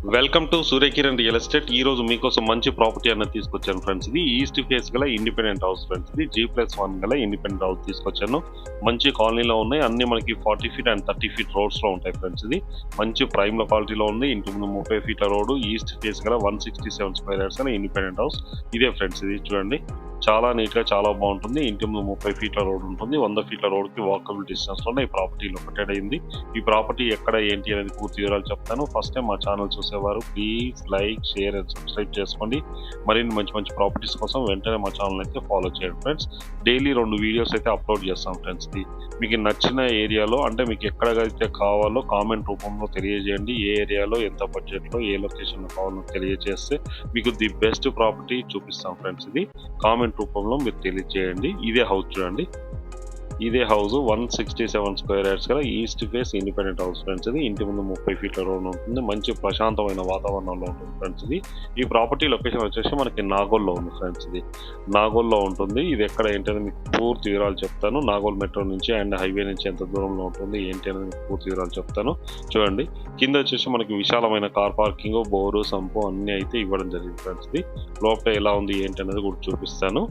Welcome to Surya Kiran real estate. ఈ రోజు మీకోసం మంచి ప్రాపర్టీ అన్నది తీసుకొచ్చాను ఫ్రెండ్స్. ఇది ఈస్ట్ ఫేస్ గల ఇండిపెండెంట్ హౌస్ ఫ్రెండ్స్. ఇది G+1 గల ఇండిపెండెంట్ హౌస్ తీసుకొచ్చాను. మంచి కాలనీలో ఉన్నాయి. అన్ని మనకి 40 ఫీట్ అండ్ 30 ఫీట్ రోడ్స్ లో ఉంటాయి ఫ్రెండ్స్. ఇది మంచి ప్రైమ్ లొకాలిటీలో ఉంది. ఇంటి ముందు 30 ఫీట్ల రోడ్డు, ఈస్ట్ ఫేస్ గల 167 స్క్వేర్ యార్డ్స్ గల ఇండిపెండెంట్ హౌస్ ఇదే ఫ్రెండ్స్. ఇది చూడండి, చాలా నీట్ గా చాలా బాగుంటుంది. ఇంటి ముందు 30 ఫీట్ల రోడ్ ఉంటుంది. 100 ఫీట్ల రోడ్ కి వాకబుల్ డిస్టెన్స్ లో ఈ ప్రాపర్టీ లొకేటెడ్ అయింది. ఈ ప్రాపర్టీ ఎక్కడ ఏంటి అనేది పూర్తి వివరాలు చెప్తాను. ఫస్ట్ టైం మా ఛానల్ చూసేవారు please like, share and subscribe చేసుకోండి. మరిన్ని మంచి మంచి ప్రాపర్టీస్ కోసం వెంటనే మా ఛానల్ అయితే ఫాలో చేయండి ఫ్రెండ్స్. డైలీ 2 వీడియోస్ అయితే అప్లోడ్ చేస్తాం ఫ్రెండ్స్. మీకు నచ్చిన ఏరియాలో అంటే మీకు ఎక్కడైతే కావాలో కామెంట్ రూపంలో తెలియజేయండి. ఏ ఏరియాలో ఎంత బడ్జెట్లో ఏ లొకేషన్లో కావాలో తెలియజేస్తే మీకు ది బెస్ట్ ప్రాపర్టీ చూపిస్తాం ఫ్రెండ్స్. ఇది కామెంట్ రూపంలో మీరు తెలియజేయండి. ఇదే హౌస్ చూడండి, ఇదే హౌస్ 167 స్క్వేర్ యార్డ్స్ గల east face independent house friends. ఇది ఇంటి ముందు 30 ఫీట్ల రోడ్ ఉంటుంది. మంచి ప్రశాంతమైన వాతావరణంలో ఉంటుంది ఫ్రెండ్స్. ఇది ఈ ప్రాపర్టీ లొకేషన్ వచ్చేసి మనకి నాగోల్లో ఉంది ఫ్రెండ్స్. ఇది నాగోల్లో ఉంటుంది. ఇది ఎక్కడ ఏంటనేది మీకు పూర్తి వివరాలు చెప్తాను. నాగోల్ మెట్రో నుంచి అండ్ హైవే నుంచి ఎంత దూరంలో ఉంటుంది ఏంటి అనేది మీకు పూర్తి వివరాలు చెప్తాను. చూడండి, కింద వచ్చేసి మనకి విశాలమైన కార్ పార్కింగ్, బోరు, సంపు అన్ని అయితే ఇవ్వడం జరిగింది ఫ్రెండ్స్. ఇది లోపల ఎలా ఉంది ఏంటి అనేది కూడా చూపిస్తాను.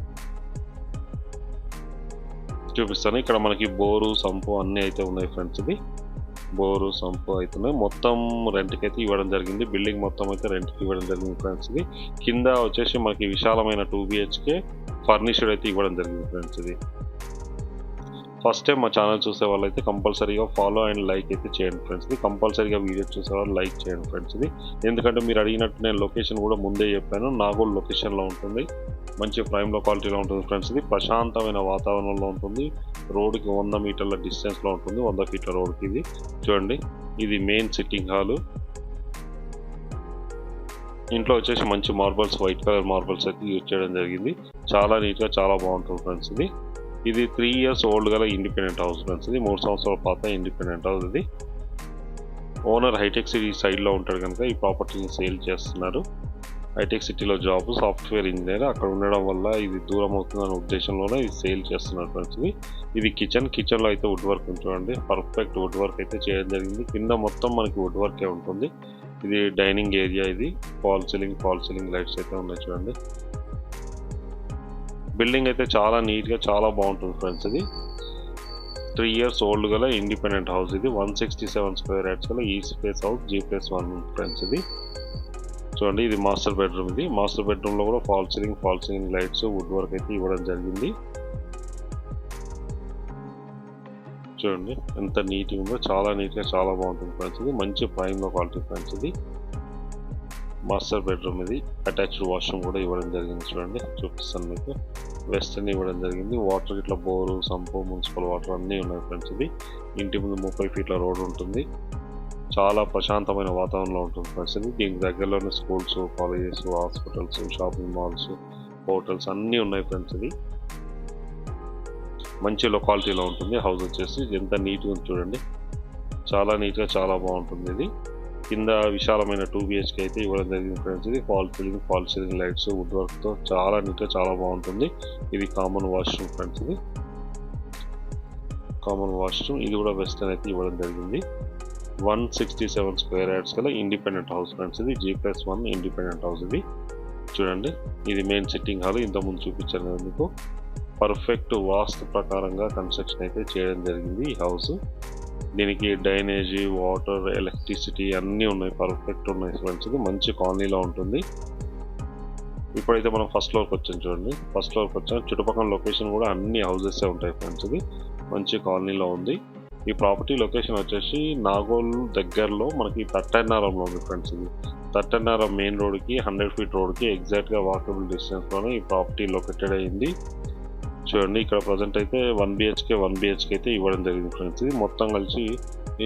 ఇక్కడ మనకి బోరు, సంపు అన్ని అయితే ఉన్నాయి ఫ్రెండ్స్. ఇది బోరు, సంపు అవుతున్నాయి. మొత్తం రెంట్కి అయితే ఇవ్వడం జరిగింది. బిల్డింగ్ మొత్తం అయితే రెంట్కి ఇవ్వడం జరిగింది ఫ్రెండ్స్. ఇది కింద వచ్చేసి మనకి విశాలమైన 2 BHK ఫర్నిచర్డ్ అయితే ఇవ్వడం జరిగింది ఫ్రెండ్స్. ఇది ఫస్ట్ టైం మా ఛానల్ చూసే వాళ్ళు అయితే కంపల్సరీగా ఫాలో అండ్ లైక్ అయితే చేయండి ఫ్రెండ్స్. ఇది కంపల్సరీగా వీడియో చూసే వాళ్ళు లైక్ చేయండి ఫ్రెండ్స్. ఇది ఎందుకంటే మీరు అడిగినట్టు నేను లొకేషన్ కూడా ముందే చెప్పాను. నాగోల్ లొకేషన్లో ఉంటుంది. మంచి ప్రైమ్ లొకాలిటీలో ఉంటుంది ఫ్రెండ్స్. ఇది ప్రశాంతమైన వాతావరణంలో ఉంటుంది. రోడ్డుకి 100 మీటర్ల డిస్టెన్స్లో ఉంటుంది. 100 ఫీట్ల రోడ్కి. ఇది చూడండి, ఇది మెయిన్ సిట్టింగ్ హాలు. ఇంట్లో వచ్చేసి మంచి మార్బల్స్, వైట్ కలర్ మార్బల్స్ అయితే యూజ్ చేయడం జరిగింది. చాలా నీట్గా చాలా బాగుంటుంది ఫ్రెండ్స్. ఇది 3 ఇయర్స్ ఓల్డ్ గల ఇండిపెండెంట్ హౌస్ ఫ్రెండ్స్. ఇది 3 సంవత్సరాల పాత ఇండిపెండెంట్ హౌస్. ఇది ఓనర్ హైటెక్ సిటీ సైడ్లో ఉంటాడు కనుక ఈ ప్రాపర్టీని సేల్ చేస్తున్నారు. హైటెక్ సిటీలో జాబ్ సాఫ్ట్వేర్ ఇంజనీర్, అక్కడ ఉండడం వల్ల ఇది దూరం అవుతుందనే ఉద్దేశంలోనే ఇది సేల్ చేస్తున్నారు ఫ్రెండ్స్. ఇది కిచెన్లో అయితే వుడ్ వర్క్ చూడండి, పర్ఫెక్ట్ వుడ్ వర్క్ అయితే చేయడం జరిగింది. కింద మొత్తం మనకి వుడ్ వర్కే ఉంటుంది. ఇది డైనింగ్ ఏరియా. ఇది ఫాల్ సీలింగ్ లైట్స్ అయితే ఉన్నాయి చూడండి. బిల్డింగ్ అయితే చాలా నీట్గా చాలా బాగుంటుంది ఫ్రెండ్స్. ఇది 3 ఇయర్స్ ఓల్డ్ గల ఇండిపెండెంట్ హౌస్. ఇది 167 స్క్వేర్ యార్డ్స్ గల east face house G+1 friends. ఇది చూడండి, ఇది మాస్టర్ బెడ్రూమ్. ఇది మాస్టర్ బెడ్రూమ్లో కూడా fall ceiling lights, wood work అయితే ఇవ్వడం జరిగింది. చూడండి ఎంత నీట్గా ఉందో, చాలా నీట్గా చాలా బాగుంటుంది ఫ్రెండ్స్. ఇది మంచి ప్రైమ్ క్వాలిటీ ఫ్రెండ్స్. ఇది మాస్టర్ బెడ్రూమ్. ఇది అటాచ్డ్ వాష్రూమ్ కూడా ఇవ్వడం జరిగింది. చూడండి, చూపిస్తాను మీకు. వెస్టర్న్ ఇవ్వడం జరిగింది. వాటర్ ఇట్లా బోరు, సంపు, మున్సిపల్ వాటర్ అన్నీ ఉన్నాయి ఫ్రెండ్స్. ఇది ఇంటి ముందు 30 ఫీట్ల రోడ్ ఉంటుంది. చాలా ప్రశాంతమైన వాతావరణంలో ఉంటుంది ఫ్రెండ్స్. ఇది దీనికి దగ్గరలోనే schools, colleges, hospitals, shopping malls, hotels అన్నీ ఉన్నాయి ఫ్రెండ్స్. ఇది మంచి లొకాలిటీలో ఉంటుంది. హౌస్ వచ్చేసి ఎంత నీట్గా ఉంది చూడండి, చాలా నీట్గా చాలా బాగుంటుంది. ఇది కింద విశాలమైన 2 BHK అయితే ఇవ్వడం జరిగింది ఫ్రెండ్స్. ఇది ఫాల్ సీలింగ్ లైట్స్, వుడ్ వర్క్తో చాలా నీట్గా చాలా బాగుంటుంది. ఇది కామన్ వాష్రూమ్ ఫ్రెండ్స్. ఇది కామన్ వాష్రూమ్. ఇది కూడా వెస్టర్న్ అయితే ఇవ్వడం జరిగింది. 167 స్క్వేర్ యార్డ్స్ గల ఇండిపెండెంట్ హౌస్ ఫ్రెండ్స్. ఇది G+1 ఇండిపెండెంట్ హౌస్. ఇది చూడండి, ఇది మెయిన్ సిట్టింగ్ హాల్. ఇంతకుముందు చూపించాను కదా మీకు. పర్ఫెక్ట్ వాస్తు ప్రకారంగా కన్స్ట్రక్షన్ అయితే చేయడం జరిగింది ఈ హౌస్. దీనికి డ్రైనేజీ, వాటర్, ఎలక్ట్రిసిటీ అన్నీ ఉన్నాయి, పర్ఫెక్ట్ ఉన్నాయి ఫ్రెండ్స్. ఇది మంచి కాలనీలో ఉంటుంది. ఇప్పుడైతే మనం ఫస్ట్ ఫ్లోర్కి వచ్చాం చూడండి. ఫస్ట్ ఫ్లోర్కి వచ్చాం. చుట్టుపక్కల లొకేషన్ కూడా అన్ని హౌసెస్ ఉంటాయి ఫ్రెండ్స్. ఇది మంచి కాలనీలో ఉంది. ఈ ప్రాపర్టీ లొకేషన్ వచ్చేసి నాగోల్ దగ్గరలో మనకి తట్టన్నారంలో ఉంది ఫ్రెండ్స్. ఇది తట్టన్నారం మెయిన్ రోడ్కి 100 ఫీట్ రోడ్కి ఎగ్జాక్ట్గా వాకబుల్ డిస్టెన్స్లోనే ఈ ప్రాపర్టీ లొకేటెడ్ అయింది. చూడండి, ఇక్కడ ప్రజెంట్ అయితే 1 BHK అయితే ఇవ్వడం జరిగింది ఫ్రెండ్స్. ఇది మొత్తం కలిసి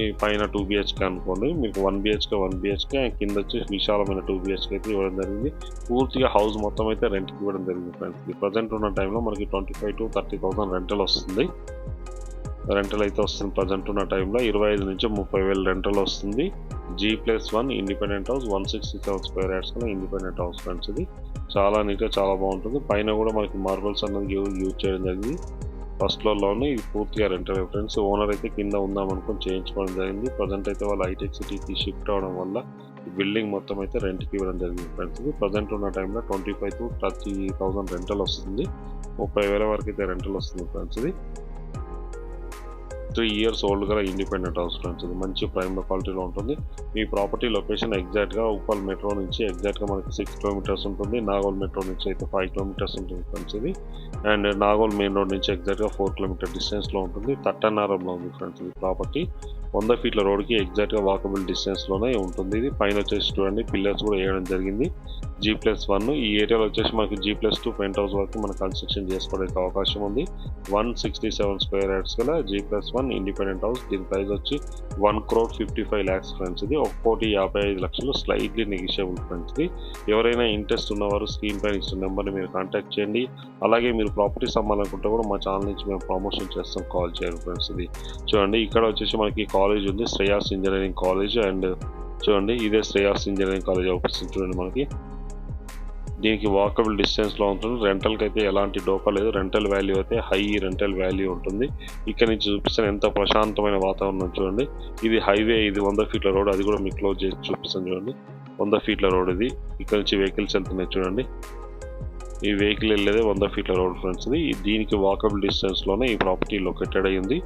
ఈ పైన 2 BHK అనుకోండి. మీకు 1 BHK కింద వచ్చి విశాలమైన 2 BHK అయితే ఇవ్వడం జరిగింది. పూర్తిగా హౌస్ మొత్తం అయితే రెంట్కి ఇవ్వడం జరిగింది ఫ్రెండ్స్. ఇది ప్రజెంట్ ఉన్న టైంలో మనకి 25,000 to 30,000 రెంటల్ వస్తుంది. రెంటల్ అయితే వస్తుంది. ప్రజెంట్ ఉన్న టైంలో 25,000 నుంచి 30,000 రెంటల్ వస్తుంది. G+1 independent house 167 square yards కన్నా ఇండిపెండెంట్ హౌస్ ఫ్రెండ్స్. ఇది చాలా నీట్గా చాలా బాగుంటుంది. పైన కూడా మనకి మార్బల్స్ అన్నది యూజ్ చేయడం జరిగింది. ఫస్ట్ ఫ్లోర్లోనే ఇది పూర్తిగా రెంటల్ ఫ్రెండ్స్. ఓనర్ అయితే కింద ఉందామనుకుని చేయించుకోవడం జరిగింది. ప్రజెంట్ అయితే వాళ్ళు హైటెక్ సిటీకి షిఫ్ట్ అవడం వల్ల బిల్డింగ్ మొత్తం అయితే రెంట్కి ఇవ్వడం జరిగింది ఫ్రెండ్స్. ఇది ప్రజెంట్ ఉన్న టైంలో 25,000 to 30,000 రెంటల్ వస్తుంది. 30,000 వరకు అయితే రెంటల్ వస్తుంది ఫ్రెండ్స్. ఇది 3 years ఓల్డ్ గల ఇండిపెండెంట్ హౌస్ ఫ్రెండ్స్. ఇది మంచి ప్రైమ్ క్వాలిటీలో ఉంటుంది. మీ ప్రాపర్టీ లొకేషన్ ఎగ్జాక్ట్గా ఉప్పల్ మెట్రో నుంచి ఎగ్జాక్ట్గా మనకి 6 kilometers ఉంటుంది. నాగోల్ మెట్రో నుంచి అయితే 5 kilometers ఉంటుంది ఫ్రెండ్స్. ఇది అండ్ నాగోల్ మెయిన్ రోడ్ నుంచి ఎగ్జాక్ట్గా 4 kilometer డిస్టెన్స్లో ఉంటుంది. తట్టన్నారంలో ఉంది ఫ్రెండ్స్. ఇది ప్రాపర్టీ 100 feet రోడ్కి ఎగ్జాక్ట్గా వాకబుల్ డిస్టెన్స్లోనే ఉంటుంది. ఇది పైన వచ్చేసి చూడండి పిల్లర్స్ కూడా వేయడం జరిగింది. G+1 ఈ ఏరియాలో వచ్చేసి మనకి G+2 పెంట్ హౌస్ వరకు మనం కన్స్ట్రక్షన్ చేసుకోవడానికి అవకాశం ఉంది. 167 square yards గల G+1 ఇండిపెండెంట్ హౌస్. దీని ప్రైస్ వచ్చి 1,55 lakhs ఫ్రెండ్స్. ఇది 1,55,00,000 స్లైట్లీ నెగిషియబుల్ ఫ్రెండ్స్. ఇది ఎవరైనా ఇంట్రెస్ట్ ఉన్నవారు స్క్రీన్ పైన ఇచ్చిన నెంబర్ని మీరు కాంటాక్ట్ చేయండి. అలాగే మీరు ప్రాపర్టీస్ అమ్మాలనుకుంటే కూడా మా ఛానల్ నుంచి మేము ప్రమోషన్ చేస్తాం, కాల్ చేయండి ఫ్రెండ్స్. ఇది చూడండి ఇక్కడ వచ్చేసి మనకి కాలేజ్ ఉంది, శ్రేయాస్ ఇంజనీరింగ్ కాలేజ్. అండ్ చూడండి ఇదే శ్రేయాస్ ఇంజనీరింగ్ కాలేజ్ అవుపిస్తుంది చూడండి మనకి. దీనికి వాకబుల్ డిస్టెన్స్లో ఉంటుంది. రెంటల్కి అయితే ఎలాంటి డోకా లేదు. రెంటల్ వాల్యూ అయితే హై రెంటల్ వాల్యూ ఉంటుంది. ఇక్కడ నుంచి చూపిస్తాను ఎంత ప్రశాంతమైన వాతావరణం చూడండి. ఇది హైవే, ఇది 100 feet రోడ్. అది కూడా మీకు క్లోజ్ చేసి చూపిస్తాను చూడండి. 100 feet రోడ్ ఇది. ఇక్కడ నుంచి వెహికల్స్ వెళ్తున్నాయి చూడండి. ఈ వెహికల్ వెళ్ళేది 100 feet రోడ్ ఫ్రెండ్స్. ఇది దీనికి వాకబుల్ డిస్టెన్స్లోనే ఈ ప్రాపర్టీ లొకేటెడ్ అయ్యింది.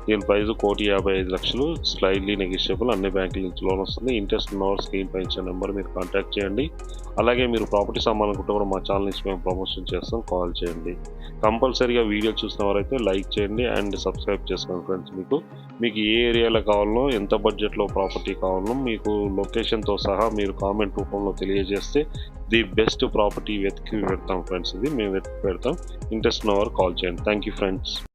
దీని ప్రైస్ 1,55,00,000 స్లైడ్లీ నెగిషియబుల్. అన్ని బ్యాంకుల నుంచి లోన్ వస్తుంది. ఇంట్రెస్ట్ ఉన్నవారు స్క్రీన్ పై ఇచ్చే నెంబర్ మీరు కాంటాక్ట్ చేయండి. అలాగే మీరు ప్రాపర్టీస్ అమ్మాలనుకుంటే కూడా మా ఛానల్ నుంచి మేము ప్రమోషన్ చేస్తాం, కాల్ చేయండి. కంపల్సరీగా వీడియో చూసిన వారైతే లైక్ చేయండి అండ్ సబ్స్క్రైబ్ చేసుకోండి ఫ్రెండ్స్. మీకు ఏ ఏరియాలో కావాలో, ఎంత బడ్జెట్లో ప్రాపర్టీ కావాలో మీకు లొకేషన్తో సహా మీరు కామెంట్ రూపంలో తెలియజేస్తే ది బెస్ట్ ప్రాపర్టీ వెతికి పెడతాం ఫ్రెండ్స్. ఇది మేము వెతికి పెడతాం. ఇంట్రెస్ట్ ఉన్నవారు కాల్ చేయండి. Thank you friends.